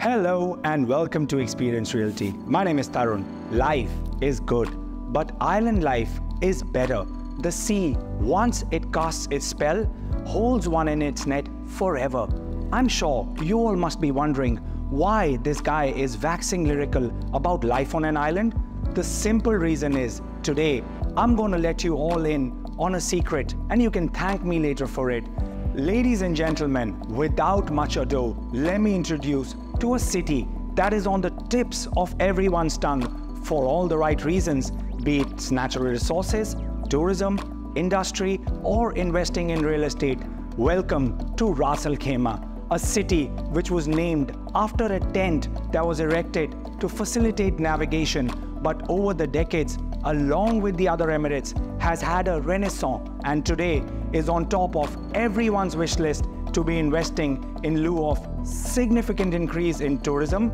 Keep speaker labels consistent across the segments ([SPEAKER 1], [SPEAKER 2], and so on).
[SPEAKER 1] Hello and welcome to Experience Realty. My name is Tarun. Life is good, but island life is better. The sea, once it casts its spell, holds one in its net forever. I'm sure you all must be wondering why this guy is waxing lyrical about life on an island. The simple reason is, today I'm going to let you all in on a secret and you can thank me later for it. Ladies and gentlemen, without much ado, let me introduce to a city that is on the tips of everyone's tongue for all the right reasons, be it its natural resources, tourism, industry, or investing in real estate. Welcome to Ras Al Khaimah, a city which was named after a tent that was erected to facilitate navigation, but over the decades, along with the other Emirates, has had a renaissance and today is on top of everyone's wish list to be investing in lieu of significant increase in tourism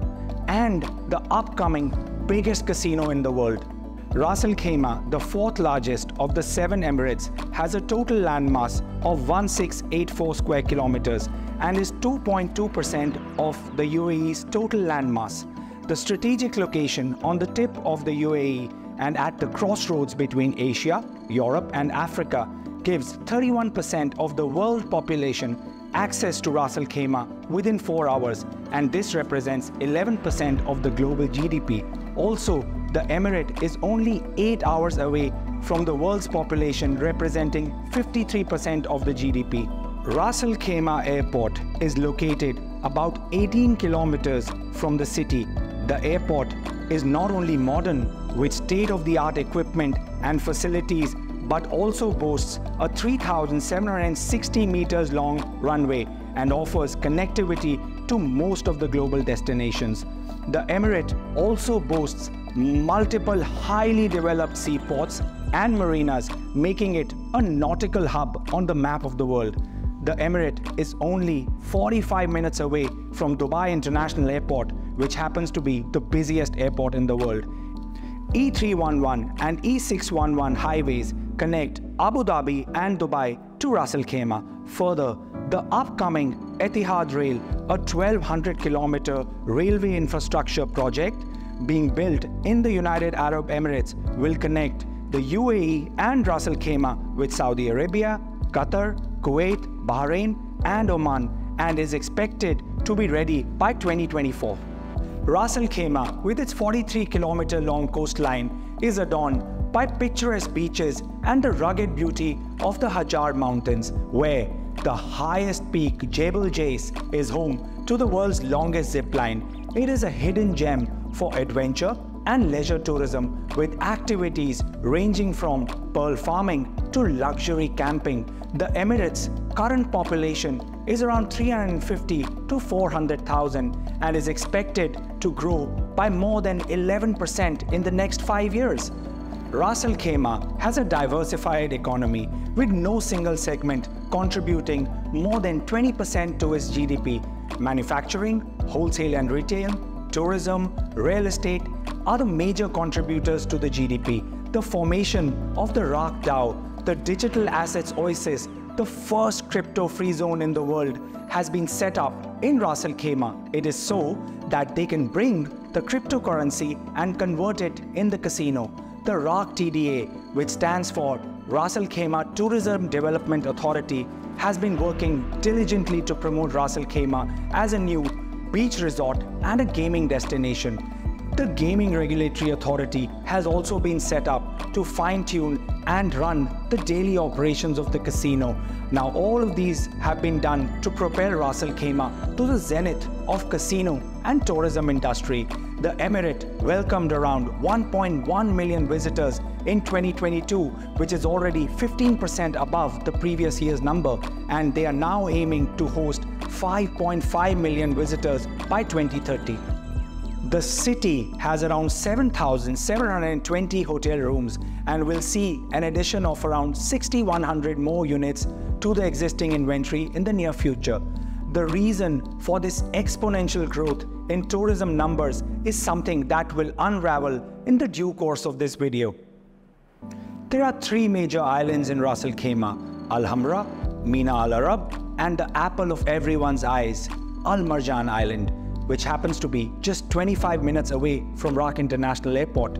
[SPEAKER 1] and the upcoming biggest casino in the world. Ras Al Khaimah, the fourth largest of the 7 Emirates, has a total landmass of 1684 square kilometers and is 2.2% of the UAE's total landmass. The strategic location on the tip of the UAE and at the crossroads between Asia, Europe and Africa gives 31% of the world population access to Ras Al Khaimah within 4 hours, and this represents 11% of the global GDP. Also, the emirate is only 8 hours away from the world's population, representing 53% of the GDP. Ras Al Khaimah Airport is located about 18 kilometers from the city. The airport is not only modern with state-of-the-art equipment and facilities, but also boasts a 3,760 meters long runway and offers connectivity to most of the global destinations. The emirate also boasts multiple highly developed seaports and marinas, making it a nautical hub on the map of the world. The emirate is only 45 minutes away from Dubai International Airport, which happens to be the busiest airport in the world. E311 and E611 highways connect Abu Dhabi and Dubai to Ras Al Khaimah. Further, the upcoming Etihad Rail, a 1,200-kilometer railway infrastructure project being built in the United Arab Emirates, will connect the UAE and Ras Al Khaimah with Saudi Arabia, Qatar, Kuwait, Bahrain and Oman, and is expected to be ready by 2024. Ras Al Khaimah, with its 43-kilometer long coastline, is adorned by picturesque beaches and the rugged beauty of the Hajar Mountains, where the highest peak, Jebel Jais, is home to the world's longest zip line. It is a hidden gem for adventure and leisure tourism, with activities ranging from pearl farming to luxury camping. The Emirates' current population is around 350 to 400,000 and is expected to grow by more than 11% in the next 5 years. Ras Al Khaimah has a diversified economy with no single segment contributing more than 20% to its GDP. Manufacturing, wholesale and retail, tourism, real estate are the major contributors to the GDP. The formation of the Rak DAO, the digital assets oasis, the first crypto-free zone in the world, has been set up in Ras Al Khaimah. It is so that they can bring the cryptocurrency and convert it in the casino. The Rak TDA, which stands for Ras Al Khaimah Tourism Development Authority, has been working diligently to promote Ras Al Khaimah as a new beach resort and a gaming destination. The Gaming Regulatory Authority has also been set up to fine-tune and run the daily operations of the casino. Now, all of these have been done to propel Ras Al Khaimah to the zenith of casino and tourism industry. The emirate welcomed around 1.1 million visitors in 2022, which is already 15% above the previous year's number, and they are now aiming to host 5.5 million visitors by 2030. The city has around 7,720 hotel rooms and will see an addition of around 6,100 more units to the existing inventory in the near future. The reason for this exponential growth in tourism numbers is something that will unravel in the due course of this video. There are 3 major islands in Ras Al Khaimah: Al Hamra, Mina Al Arab, and the apple of everyone's eyes, Al Marjan Island. which happens to be just 25 minutes away from RAK International Airport.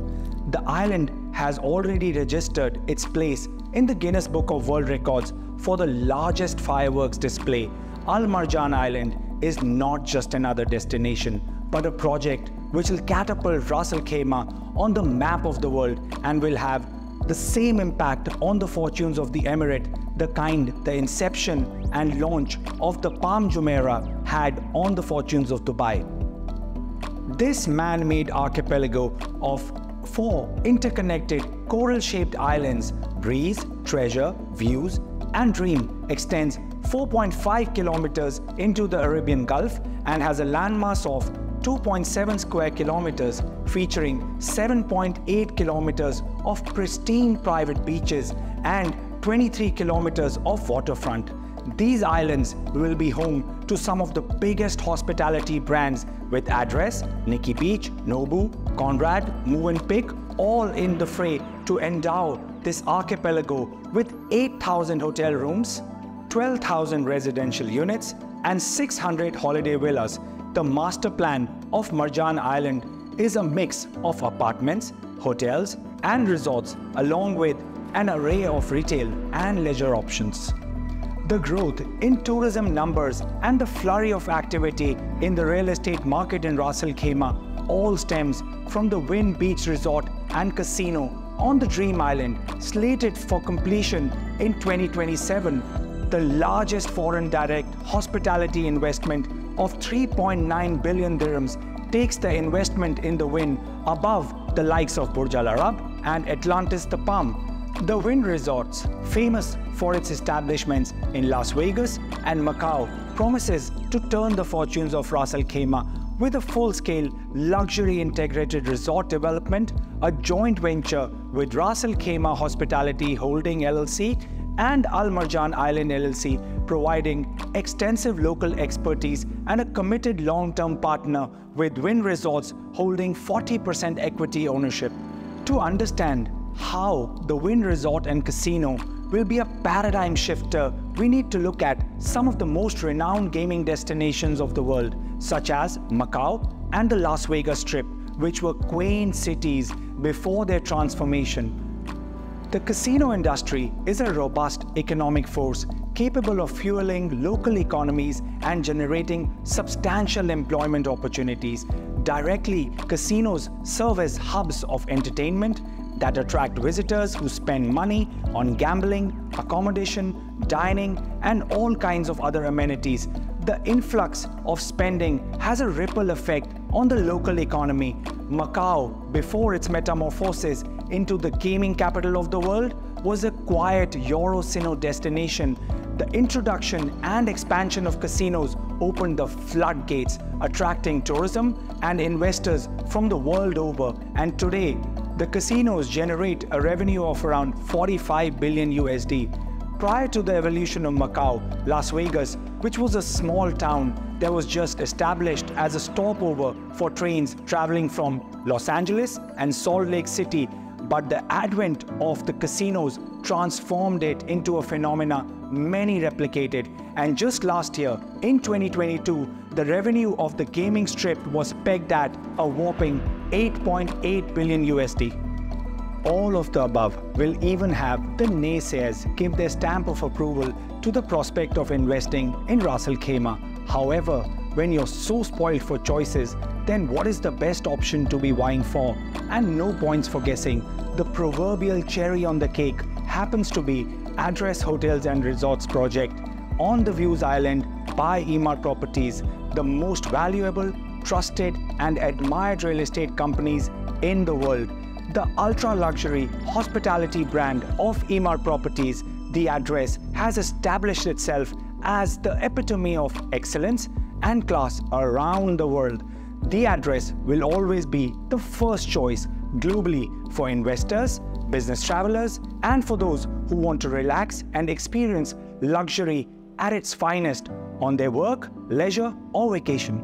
[SPEAKER 1] The island has already registered its place in the Guinness Book of World Records for the largest fireworks display. Marjan Island is not just another destination, but a project which will catapult Ras Al Khaimah on the map of the world and will have the same impact on the fortunes of the emirate, the kind the inception and launch of the Palm Jumeirah had on the fortunes of Dubai. This man-made archipelago of 4 interconnected coral-shaped islands, Breeze, Treasure, Views, and Dream, extends 4.5 kilometers into the Arabian Gulf and has a landmass of 2.7 square kilometers, featuring 7.8 kilometers of pristine private beaches and 23 kilometers of waterfront. These islands will be home to some of the biggest hospitality brands, with Address, Nikki Beach, Nobu, Conrad, Movenpick all in the fray to endow this archipelago with 8,000 hotel rooms, 12,000 residential units, and 600 holiday villas. The master plan of Marjan Island is a mix of apartments, hotels, and resorts, along with an array of retail and leisure options. The growth in tourism numbers and the flurry of activity in the real estate market in Ras Al Khaimah all stems from the Wynn Beach Resort and Casino on the Dream Island, slated for completion in 2027. The largest foreign direct hospitality investment of 3.9 billion dirhams takes the investment in the Wynn above the likes of Burj Al Arab and Atlantis the Palm. The Wynn Resorts, famous for its establishments in Las Vegas and Macau, promises to turn the fortunes of Ras Al Khaimah with a full-scale luxury integrated resort development, a joint venture with Ras Al Khaimah Hospitality Holding LLC and Al Marjan Island LLC, providing extensive local expertise and a committed long-term partner with Wynn Resorts holding 40% equity ownership. To understand how the Wynn Resort and Casino will be a paradigm shifter, we need to look at some of the most renowned gaming destinations of the world, such as Macau and the Las Vegas Strip, which were quaint cities before their transformation. The casino industry is a robust economic force capable of fueling local economies and generating substantial employment opportunities. Directly, casinos serve as hubs of entertainment that attract visitors who spend money on gambling, accommodation, dining, and all kinds of other amenities. The influx of spending has a ripple effect on the local economy. Macau, before its metamorphosis into the gaming capital of the world, was a quiet Eurocino destination. The introduction and expansion of casinos opened the floodgates, attracting tourism and investors from the world over. And today, the casinos generate a revenue of around 45 billion USD. Prior to the evolution of Macau, Las Vegas, which was a small town that was just established as a stopover for trains traveling from Los Angeles and Salt Lake City, but the advent of the casinos transformed it into a phenomena many replicated. And just last year, in 2022, the revenue of the gaming strip was pegged at a whopping 8.8 billion USD. All of the above will even have the naysayers give their stamp of approval to the prospect of investing in Ras Al Khaimah. However, when you're so spoiled for choices, then what is the best option to be vying for? And no points for guessing. The proverbial cherry on the cake happens to be Address Hotels and Resorts project on the Views Island by Emaar Properties, the most valuable, trusted, and admired real estate companies in the world. The ultra-luxury hospitality brand of Emaar Properties, The Address, has established itself as the epitome of excellence and class around the world. The Address will always be the first choice globally for investors, business travelers, and for those who want to relax and experience luxury at its finest on their work, leisure, or vacation.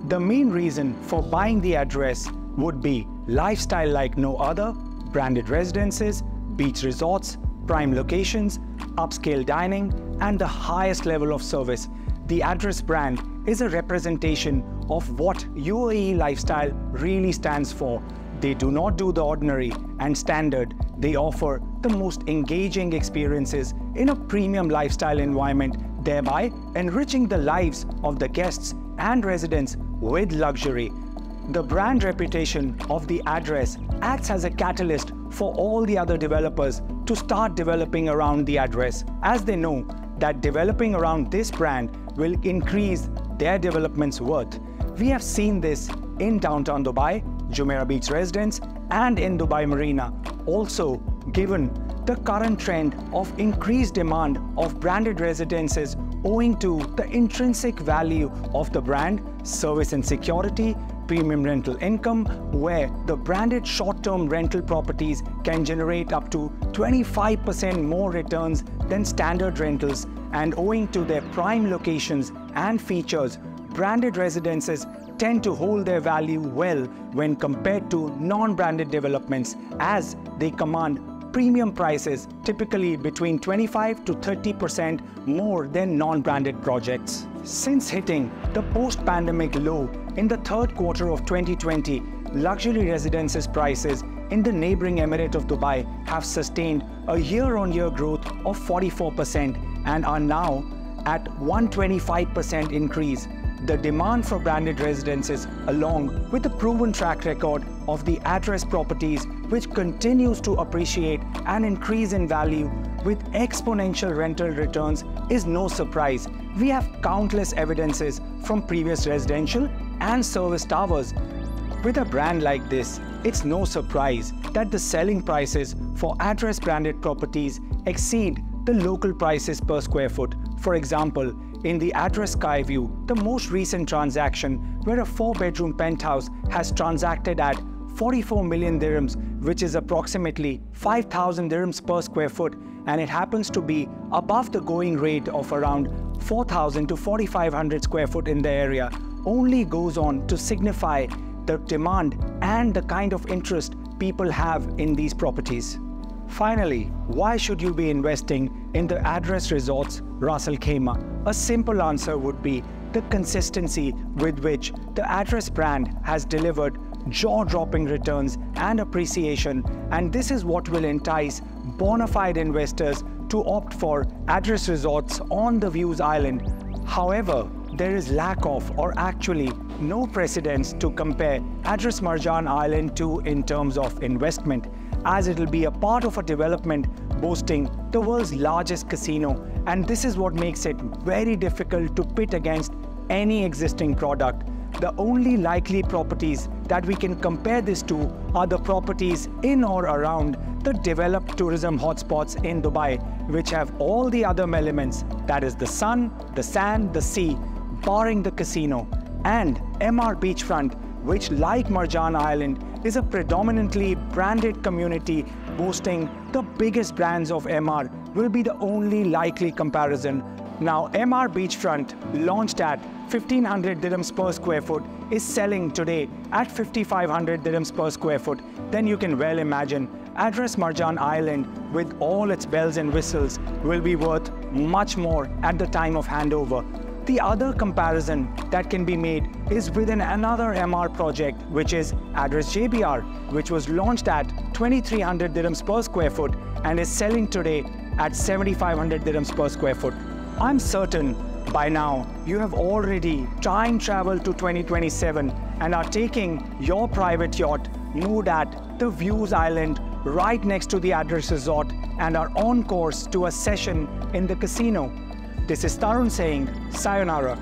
[SPEAKER 1] The main reason for buying The Address would be lifestyle like no other, branded residences, beach resorts, prime locations, upscale dining, and the highest level of service. The Address brand is a representation of what UAE lifestyle really stands for. They do not do the ordinary and standard. They offer the most engaging experiences in a premium lifestyle environment, thereby enriching the lives of the guests and residents with luxury. The brand reputation of the Address acts as a catalyst for all the other developers to start developing around the Address, as they know that developing around this brand will increase their development's worth. We have seen this in downtown Dubai, Jumeirah Beach Residence, and in Dubai Marina. Also, given the current trend of increased demand of branded residences owing to the intrinsic value of the brand, service and security, premium rental income, where the branded short-term rental properties can generate up to 25% more returns than standard rentals, and owing to their prime locations and features, branded residences tend to hold their value well when compared to non-branded developments, as they command premium prices, typically between 25 to 30% more than non-branded projects. Since hitting the post-pandemic low in the third quarter of 2020, luxury residences prices in the neighboring Emirate of Dubai have sustained a year-on-year growth of 44% and are now at 125% increase. The demand for branded residences, along with the proven track record of the Address properties, which continues to appreciate and increase in value with exponential rental returns, is no surprise. We have countless evidences from previous residential and service towers. With a brand like this, it's no surprise that the selling prices for Address branded properties exceed the local prices per square foot. For example, in the Address Skyview, the most recent transaction, where a 4-bedroom penthouse has transacted at 44 million dirhams, which is approximately 5,000 dirhams per square foot, and it happens to be above the going rate of around 4,000 to 4,500 square foot in the area, only goes on to signify the demand and the kind of interest people have in these properties. Finally, why should you be investing in the Address Resorts Ras Al Khaimah? A simple answer would be the consistency with which the Address brand has delivered jaw-dropping returns and appreciation, and this is what will entice bona fide investors to opt for Address Resorts on the Views Island. However, there is lack of, or actually no precedence to compare Address Marjan Island to in terms of investment, as it will be a part of a development boasting the world's largest casino, and this is what makes it very difficult to pit against any existing product. The only likely properties that we can compare this to are the properties in or around the developed tourism hotspots in Dubai, which have all the other elements, that is the sun, the sand, the sea, barring the casino, and Emaar beachfront, which, like Marjan Island, is a predominantly branded community boasting the biggest brands of Emaar, will be the only likely comparison. Now, Emaar beachfront, launched at 1,500 dirhams per square foot, is selling today at 5,500 dirhams per square foot. Then you can well imagine Address Marjan Island, with all its bells and whistles, will be worth much more at the time of handover. The other comparison that can be made is within another Emaar project, which is Address JBR, which was launched at 2,300 dirhams per square foot and is selling today at 7,500 dirhams per square foot. I'm certain by now you have already time traveled to 2027 and are taking your private yacht moored at the Views Island right next to the Address Resort and are on course to a session in the casino. This is Tarun saying sayonara.